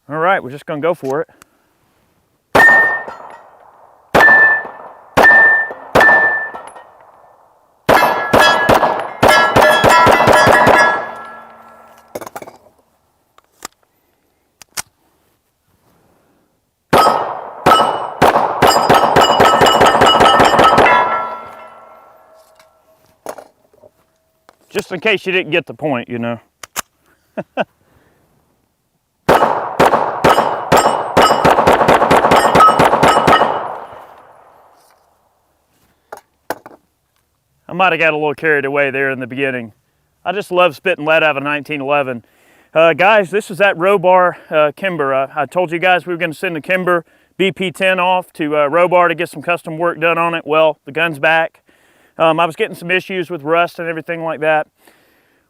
All right, we're just gonna go for it. Just in case you didn't get the point, you know. I might have got a little carried away there in the beginning. I just love spitting lead out of a 1911. Guys, this is that Robar Kimber. I told you guys we were going to send the Kimber BP 10 off to Robar to get some custom work done on it. Well, the gun's back. I was getting some issues with rust and everything like that.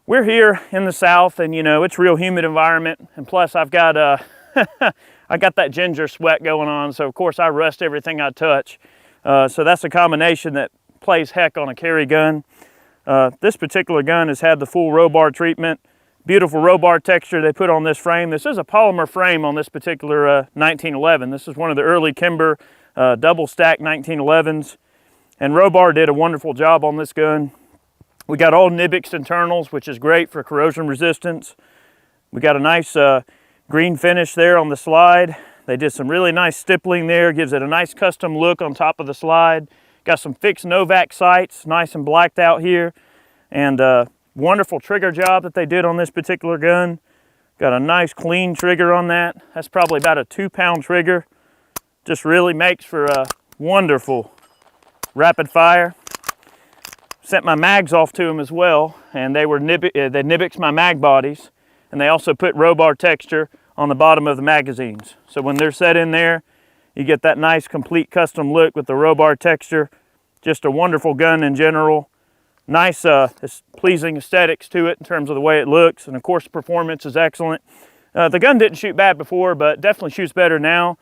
We're here in the South, and you know, it's a real humid environment, and plus I've got I got that ginger sweat going on, so of course I rust everything I touch. So that's a combination that plays heck on a carry gun. This particular gun has had the full Robar treatment. Beautiful Robar texture they put on this frame. This is a polymer frame on this particular 1911. This is one of the early Kimber double stack 1911s, and Robar did a wonderful job on this gun. We got all Nibbix internals, which is great for corrosion resistance. We got a nice green finish there on the slide. They did some really nice stippling there, gives it a nice custom look on top of the slide. Got some fixed Novak sights, nice and blacked out here, and wonderful trigger job that they did on this particular gun. Got a nice clean trigger on that. That's probably about a 2-pound trigger. Just really makes for a wonderful rapid fire. Sent my mags off to them as well, and they Nibbixed my mag bodies, and they also put Robar texture on the bottom of the magazines. So when they're set in there, you get that nice complete custom look with the Robar texture. Just a wonderful gun in general. Nice pleasing aesthetics to it in terms of the way it looks, and of course the performance is excellent. The gun didn't shoot bad before, but definitely shoots better now.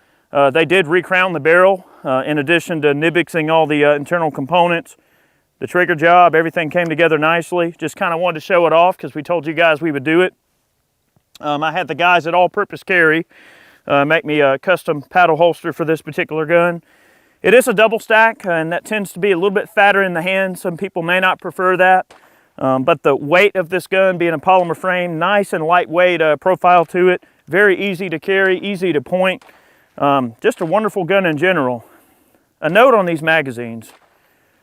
They did recrown the barrel in addition to Nibbixing all the internal components. The trigger job, everything came together nicely. Just kind of wanted to show it off because we told you guys we would do it. I had the guys at All Purpose Carry make me a custom paddle holster for this particular gun. It is a double stack, and that tends to be a little bit fatter in the hand. Some people may not prefer that, but the weight of this gun being a polymer frame, nice and lightweight profile to it, very easy to carry, easy to point. Just a wonderful gun in general. A note on these magazines.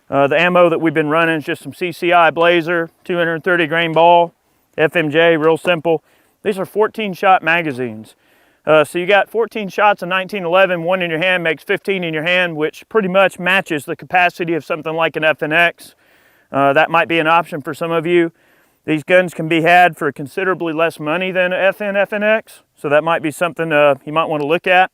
The ammo that we've been running is just some CCI Blazer, 230 grain ball, FMJ, real simple. These are 14-shot magazines. So you got 14 shots of 1911, one in your hand makes 15 in your hand, which pretty much matches the capacity of something like an FNX. That might be an option for some of you. These guns can be had for considerably less money than an FNX, so that might be something you might want to look at.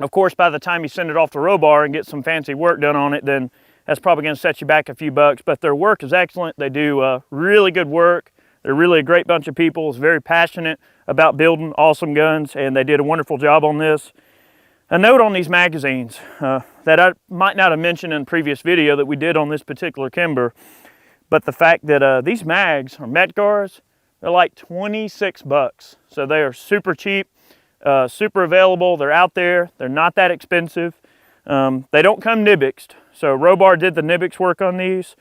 Of course, by the time you send it off to Robar and get some fancy work done on it, then that's probably going to set you back a few bucks. But their work is excellent. They do really good work. They're really a great bunch of people. It's very passionate about building awesome guns, and they did a wonderful job on this. A note on these magazines that I might not have mentioned in a previous video that we did on this particular Kimber, but the fact that these mags are Metgars, they're like 26 bucks. So they are super cheap. Super available. They're out there. They're not that expensive. They don't come Nibbixed. So Robar did the Nibbix work on these.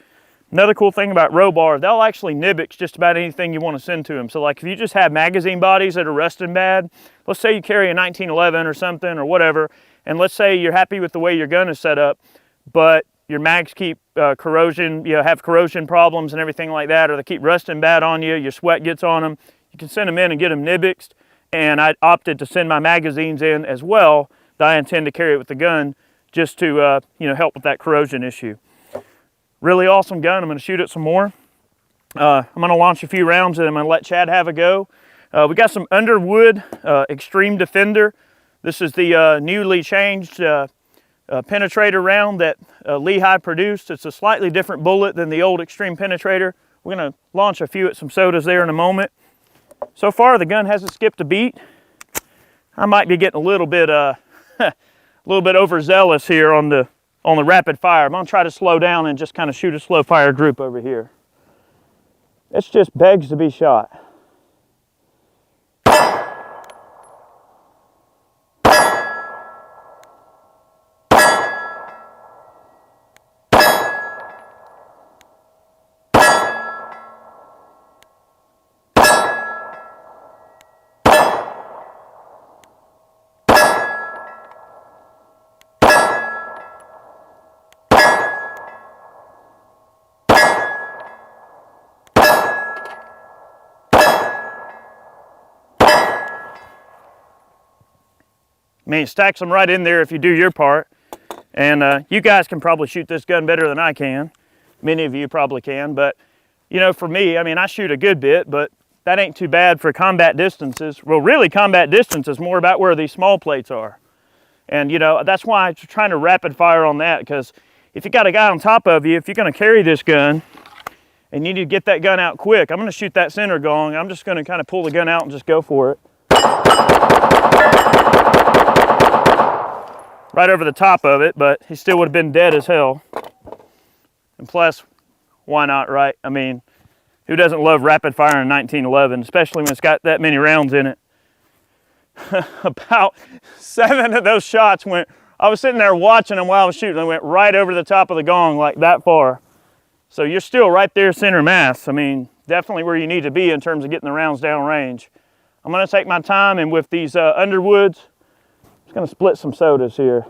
Another cool thing about Robar, they'll actually Nibbix just about anything you want to send to them. So like if you just have magazine bodies that are rusting bad, let's say you carry a 1911 or something or whatever, and let's say you're happy with the way your gun is set up, but your mags keep corrosion, have corrosion problems and everything like that, or they keep rusting bad on you, your sweat gets on them, you can send them in and get them Nibbixed. And I opted to send my magazines in as well that I intend to carry it with the gun just to help with that corrosion issue. Really awesome gun. I'm going to shoot it some more. I'm going to launch a few rounds and I'm going to let Chad have a go. We got some Underwood Extreme Defender. This is the newly changed penetrator round that Lehigh produced. It's a slightly different bullet than the old Extreme Penetrator. We're going to launch a few at some sodas there in a moment. So far, the gun hasn't skipped a beat. I might be getting a little bit overzealous here on the rapid fire. I'm gonna try to slow down and just kind of shoot a slow fire group over here. It just begs to be shot. I mean, it stacks them right in there if you do your part. And you guys can probably shoot this gun better than I can. Many of you probably can, but you know, for me, I mean, I shoot a good bit, but that ain't too bad for combat distances. Well, really, combat distance is more about where these small plates are. And you know, that's why I'm trying to rapid fire on that, because if you got a guy on top of you, if you're gonna carry this gun and you need to get that gun out quick, I'm gonna shoot that center gong. I'm just gonna kind of pull the gun out and just go for it. Right over the top of it, but he still would have been dead as hell. And plus, why not, right? I mean, who doesn't love rapid fire in 1911, especially when it's got that many rounds in it? About 7 of those shots went, I was sitting there watching them while I was shooting, they went right over the top of the gong, like that far. So you're still right there center mass. I mean, definitely where you need to be in terms of getting the rounds down range. I'm gonna take my time, and with these Underwoods, I'm just gonna split some sodas here.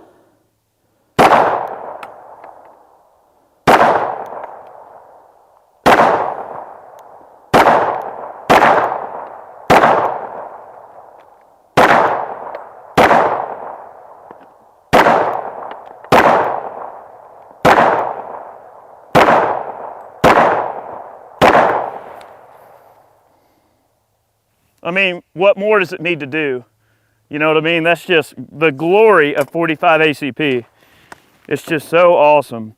I mean, what more does it need to do? You know what I mean? That's just the glory of 45 ACP. It's just so awesome.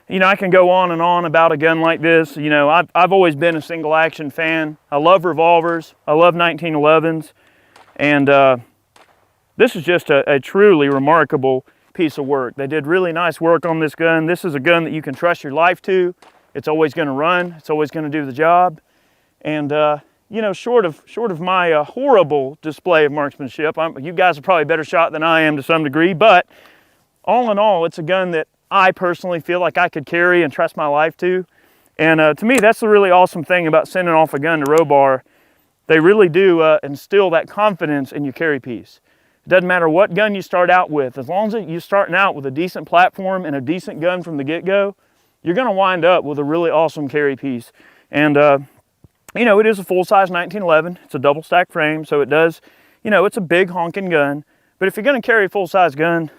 You know, I can go on and on about a gun like this. You know, I've always been a single action fan. I love revolvers. I love 1911s. And this is just a truly remarkable piece of work. They did really nice work on this gun. This is a gun that you can trust your life to. It's always going to run. It's always going to do the job. And you know, short of my horrible display of marksmanship, you guys are probably a better shot than I am to some degree, but all in all, it's a gun that I personally feel like I could carry and trust my life to. And to me, that's the really awesome thing about sending off a gun to Robar. They really do instill that confidence in your carry piece. It doesn't matter what gun you start out with, as long as you're starting out with a decent platform and a decent gun from the get-go, you're gonna wind up with a really awesome carry piece. And you know, it is a full-size 1911. It's a double-stack frame, so it does, you know, it's a big honking gun. But if you're going to carry a full-size gun,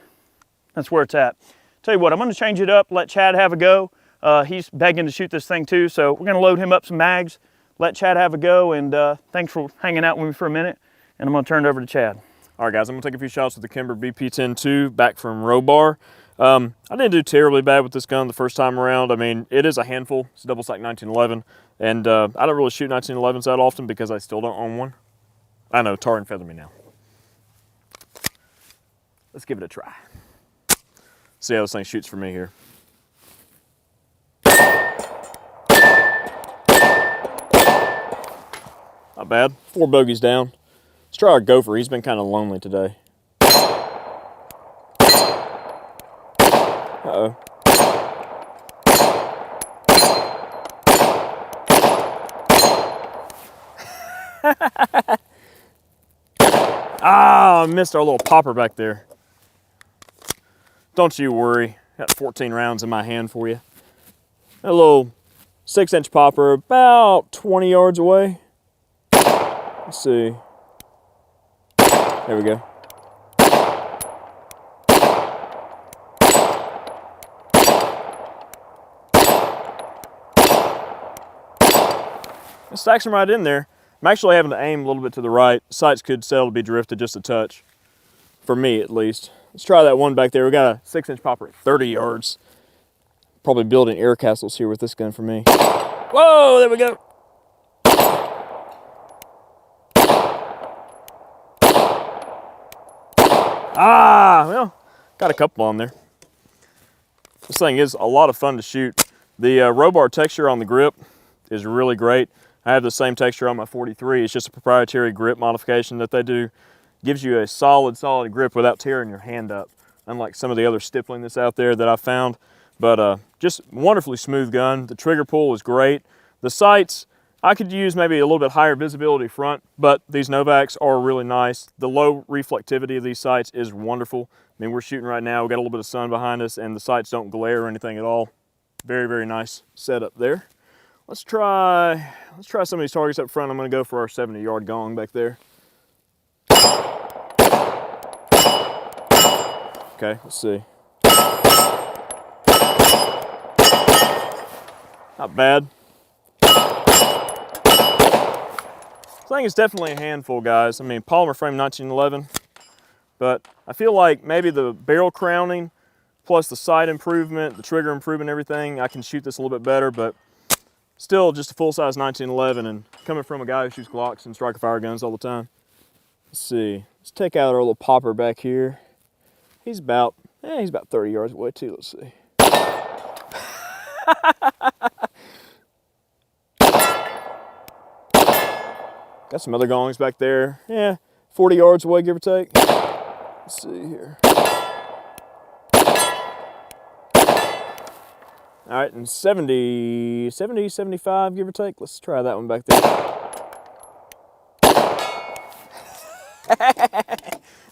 that's where it's at. Tell you what, I'm going to change it up, let Chad have a go. He's begging to shoot this thing too, so we're going to load him up some mags, let Chad have a go, and thanks for hanging out with me for a minute, and I'm going to turn it over to Chad. All right, guys, I'm going to take a few shots with the Kimber BP Ten II back from Robar. I didn't do terribly bad with this gun the first time around. I mean, it is a handful. It's a double-stack 1911. And I don't really shoot 1911s that often because I still don't own one. I know, tar and feather me now. Let's give it a try. See how this thing shoots for me here. Not bad. 4 bogeys down. Let's try our gopher. He's been kind of lonely today. Uh-oh. Ah, I missed our little popper back there. Don't you worry. Got 14 rounds in my hand for you. A little 6-inch popper about 20 yards away. Let's see. There we go. It stacks them right in there. I'm actually having to aim a little bit to the right. Sights could settle to be drifted just a touch. For me, at least. Let's try that one back there. We got a 6-inch popper at 30 yards. Probably building air castles here with this gun for me. Whoa, there we go. Ah, well, got a couple on there. This thing is a lot of fun to shoot. The Robar texture on the grip is really great. I have the same texture on my 43. It's just a proprietary grip modification that they do. Gives you a solid grip without tearing your hand up, unlike some of the other stippling that's out there that I found. But just wonderfully smooth gun. The trigger pull is great. The sights, I could use maybe a little bit higher visibility front, but these Novaks are really nice. The low reflectivity of these sights is wonderful. I mean, we're shooting right now. We got a little bit of sun behind us, and the sights don't glare or anything at all. Very, very nice setup there. Let's try some of these targets up front. I'm going to go for our 70-yard gong back there. Okay, let's see. Not bad. This thing is definitely a handful, guys. I mean, polymer frame 1911, but I feel like maybe the barrel crowning plus the sight improvement, the trigger improvement, everything, I can shoot this a little bit better, but still just a full-size 1911, and coming from a guy who shoots Glocks and striker fire guns all the time. Let's see. Let's take out our little popper back here. He's about 30 yards away too. Let's see. Got some other gongs back there. Yeah, 40 yards away, give or take. Let's see here. All right, and 70, 75, give or take. Let's try that one back there.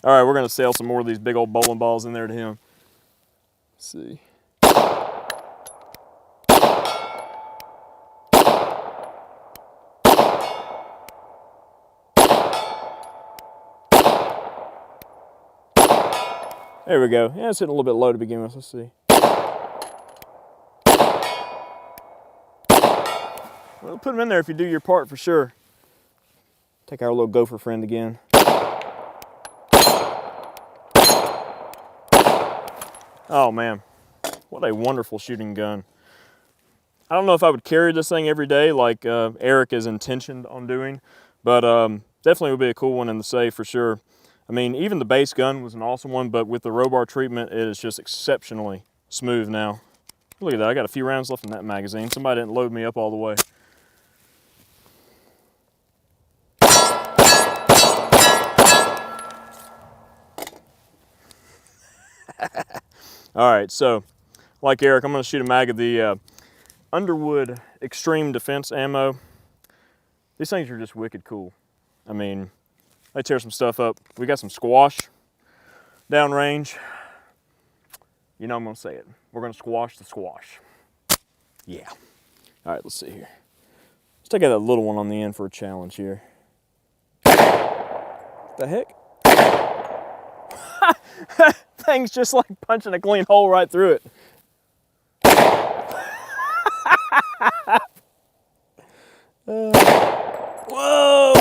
All right, we're gonna sail some more of these big old bowling balls in there to him. Let's see. There we go. Yeah, it's hitting a little bit low to begin with. Let's see. Well, put them in there if you do your part for sure. Take our little gopher friend again. Oh man, what a wonderful shooting gun. I don't know if I would carry this thing every day like Eric is intentioned on doing, but definitely would be a cool one in the safe for sure. I mean, even the base gun was an awesome one, but with the Robar treatment, it is just exceptionally smooth now. Look at that, I got a few rounds left in that magazine. Somebody didn't load me up all the way. All right, so like Eric, I'm gonna shoot a mag of the Underwood Extreme Defense ammo. These things are just wicked cool. I mean, they tear some stuff up. We got some squash downrange. You know I'm gonna say it. We're gonna squash the squash. Yeah. All right, let's see here. Let's take out that little one on the end for a challenge here. What the heck? Thing's just like punching a clean hole right through it. Whoa!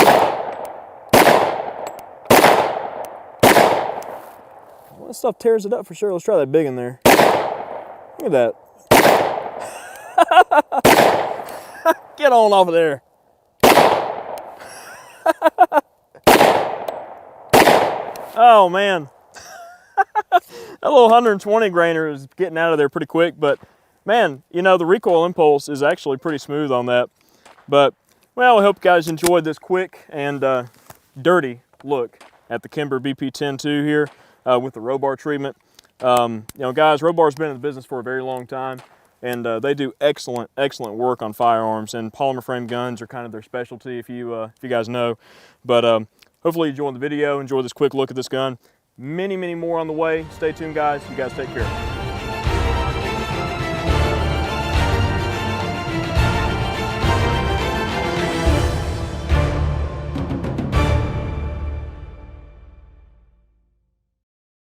Well, that stuff tears it up for sure. Let's try that big in there. Look at that. Get on off of there. Oh man. That little 120 grainer is getting out of there pretty quick, but man, you know, the recoil impulse is actually pretty smooth on that. But, well, I hope you guys enjoyed this quick and dirty look at the Kimber BP Ten II here with the Robar treatment. You know, guys, Robar's been in the business for a very long time, and they do excellent work on firearms, and polymer frame guns are kind of their specialty, if you guys know. But hopefully you enjoyed the video, enjoy this quick look at this gun. Many more on the way. Stay tuned, guys. You guys take care.